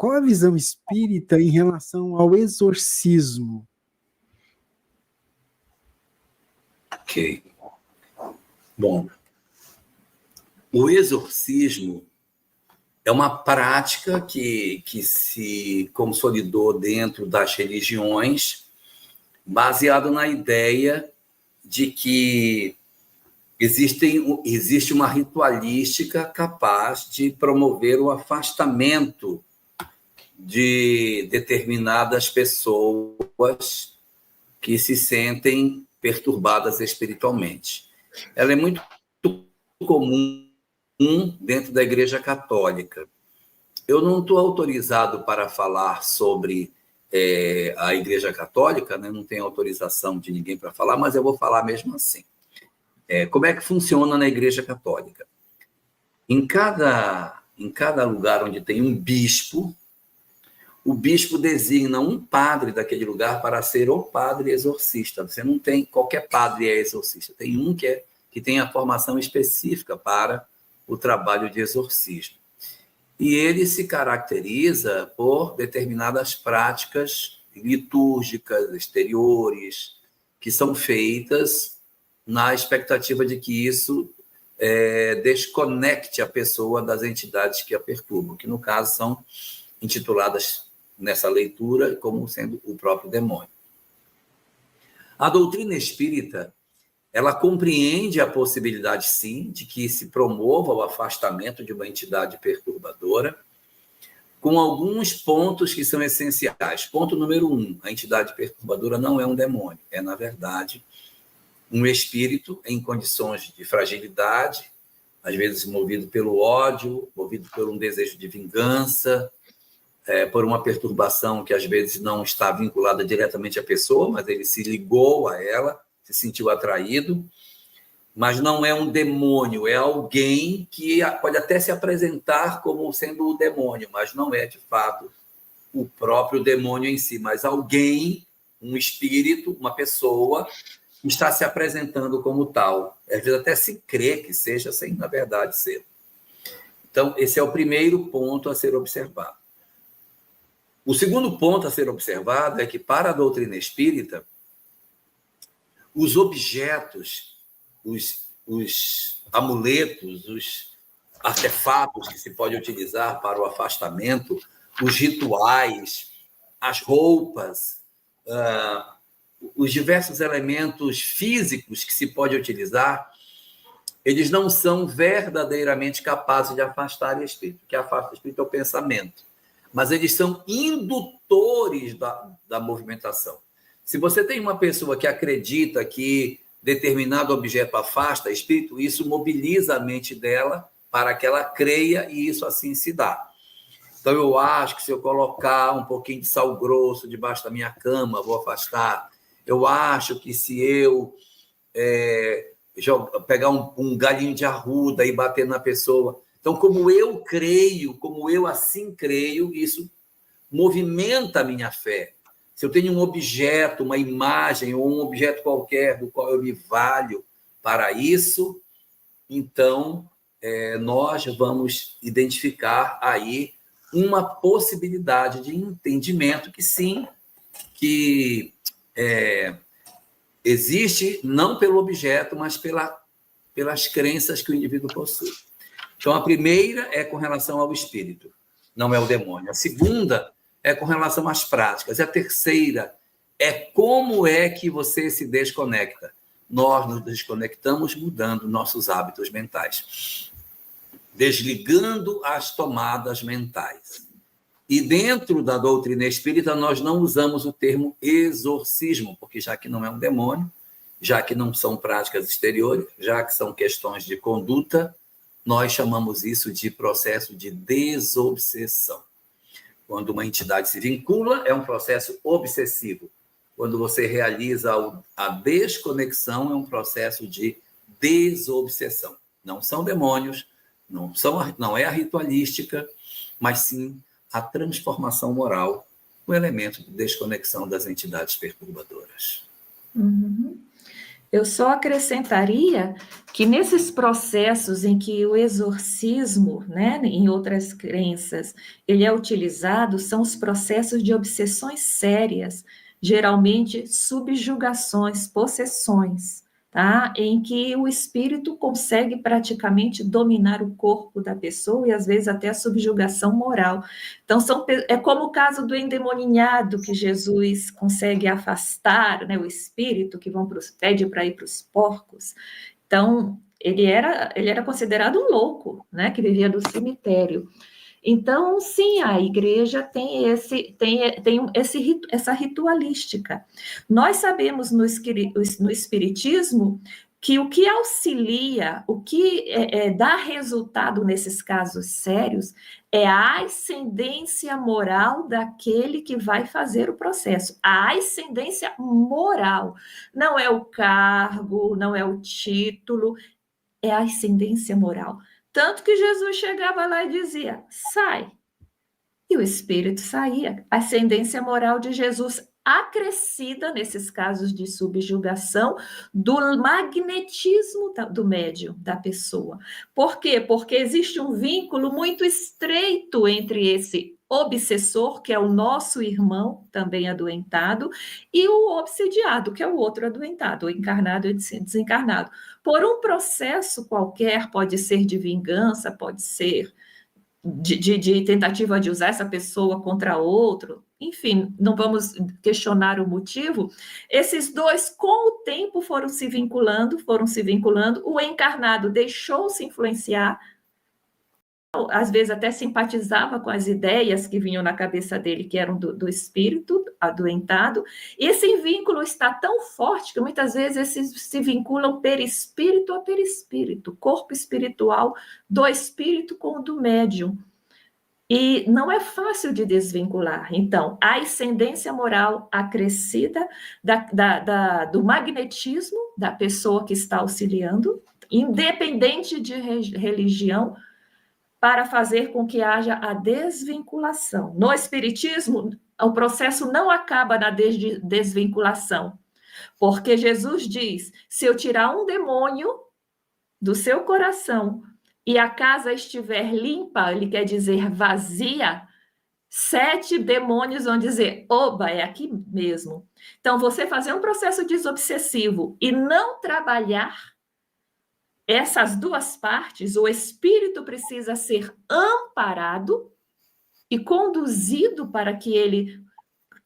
qual a visão espírita em relação ao exorcismo? Ok. Bom, o exorcismo é uma prática que se consolidou dentro das religiões, baseado na ideia de que existe uma ritualística capaz de promover o afastamento de determinadas pessoas que se sentem perturbadas espiritualmente. Ela é muito comum dentro da Igreja Católica. Eu não estou autorizado para falar sobre a Igreja Católica, né? Não tenho autorização de ninguém para falar, mas eu vou falar mesmo assim. Como é que funciona na Igreja Católica? Em cada lugar onde tem um bispo, o bispo designa um padre daquele lugar para ser o padre exorcista. Você não tem, qualquer padre é exorcista, tem um que tem a formação específica para o trabalho de exorcismo. E ele se caracteriza por determinadas práticas litúrgicas, exteriores, que são feitas na expectativa de que isso desconecte a pessoa das entidades que a perturbam, que no caso são intituladas nessa leitura como sendo o próprio demônio. A doutrina espírita, ela compreende a possibilidade, sim, de que se promova o afastamento de uma entidade perturbadora, com alguns pontos que são essenciais. Ponto número 1, a entidade perturbadora não é um demônio, é, na verdade, um espírito em condições de fragilidade, às vezes movido pelo ódio, movido por um desejo de vingança, por uma perturbação que às vezes não está vinculada diretamente à pessoa, mas ele se ligou a ela, se sentiu atraído, mas não é um demônio, é alguém que pode até se apresentar como sendo o demônio, mas não é, de fato, o próprio demônio em si, mas alguém, um espírito, uma pessoa, está se apresentando como tal. Às vezes até se crê que seja, sem, na verdade, ser. Então, esse é o primeiro ponto a ser observado. O segundo ponto a ser observado é que, para a doutrina espírita, os objetos, os amuletos, os artefatos que se pode utilizar para o afastamento, os rituais, as roupas, os diversos elementos físicos que se pode utilizar, eles não são verdadeiramente capazes de afastar o espírito. O que afasta o espírito é o pensamento. Mas eles são indutores da movimentação. Se você tem uma pessoa que acredita que determinado objeto afasta espírito, isso mobiliza a mente dela para que ela creia e isso assim se dá. Então, eu acho que se eu colocar um pouquinho de sal grosso debaixo da minha cama, vou afastar. Eu acho que se eu pegar um galinho de arruda e bater na pessoa... Então, como eu creio, como eu assim creio, isso movimenta a minha fé. Se eu tenho um objeto, uma imagem ou um objeto qualquer do qual eu me valho para isso, então nós vamos identificar aí uma possibilidade de entendimento que sim, que existe não pelo objeto, mas pelas crenças que o indivíduo possui. Então, a primeira é com relação ao espírito, não é o demônio. A segunda é com relação às práticas. E a terceira é como é que você se desconecta. Nós nos desconectamos mudando nossos hábitos mentais, desligando as tomadas mentais. E dentro da doutrina espírita, nós não usamos o termo exorcismo, porque já que não é um demônio, já que não são práticas exteriores, já que são questões de conduta, nós chamamos isso de processo de desobsessão. Quando uma entidade se vincula, é um processo obsessivo. Quando você realiza a desconexão, é um processo de desobsessão. Não são demônios, não é a ritualística, mas sim a transformação moral, o elemento de desconexão das entidades perturbadoras. Uhum. Eu só acrescentaria que nesses processos em que o exorcismo, né, em outras crenças, ele é utilizado, são os processos de obsessões sérias, geralmente subjugações, possessões, tá? Em que o espírito consegue praticamente dominar o corpo da pessoa e às vezes até a subjugação moral. Então, é como o caso do endemoninhado, que Jesus consegue afastar, né, o espírito, que pede para ir para os porcos. Então, ele era considerado um louco, né, que vivia do cemitério. Então, sim, a igreja tem essa ritualística. Nós sabemos no Espiritismo que o que auxilia, o que dá resultado nesses casos sérios é a ascendência moral daquele que vai fazer o processo. A ascendência moral. Não é o cargo, não é o título, é a ascendência moral. Tanto que Jesus chegava lá e dizia, sai. E o espírito saía. A ascendência moral de Jesus acrescida, nesses casos de subjugação, do magnetismo do médium, da pessoa. Por quê? Porque existe um vínculo muito estreito entre esse obsessor, que é o nosso irmão, também adoentado, e o obsidiado, que é o outro adoentado, o encarnado e desencarnado. Por um processo qualquer, pode ser de vingança, pode ser de tentativa de usar essa pessoa contra outro, enfim, não vamos questionar o motivo. Esses dois, com o tempo, foram se vinculando, o encarnado deixou-se influenciar, às vezes até simpatizava com as ideias que vinham na cabeça dele, que eram do espírito adoentado, e esse vínculo está tão forte que muitas vezes esses se vinculam perispírito a perispírito, corpo espiritual do espírito com o do médium. E não é fácil de desvincular. Então, a ascendência moral acrescida do magnetismo da pessoa que está auxiliando, independente de religião, para fazer com que haja a desvinculação. No Espiritismo, o processo não acaba na desvinculação, porque Jesus diz, se eu tirar um demônio do seu coração e a casa estiver limpa, ele quer dizer vazia, 7 demônios vão dizer, oba, é aqui mesmo. Então, você fazer um processo desobsessivo e não trabalhar essas duas partes, o espírito precisa ser amparado e conduzido para que ele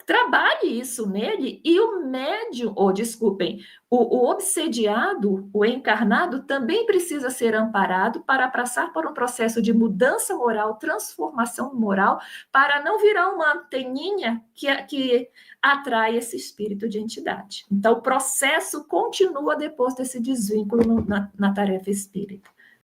trabalhe isso nele, e o médium, o obsediado, o encarnado, também precisa ser amparado para passar por um processo de mudança moral, transformação moral, para não virar uma anteninha que atrai esse espírito de entidade. Então, o processo continua depois desse desvínculo na tarefa espírita.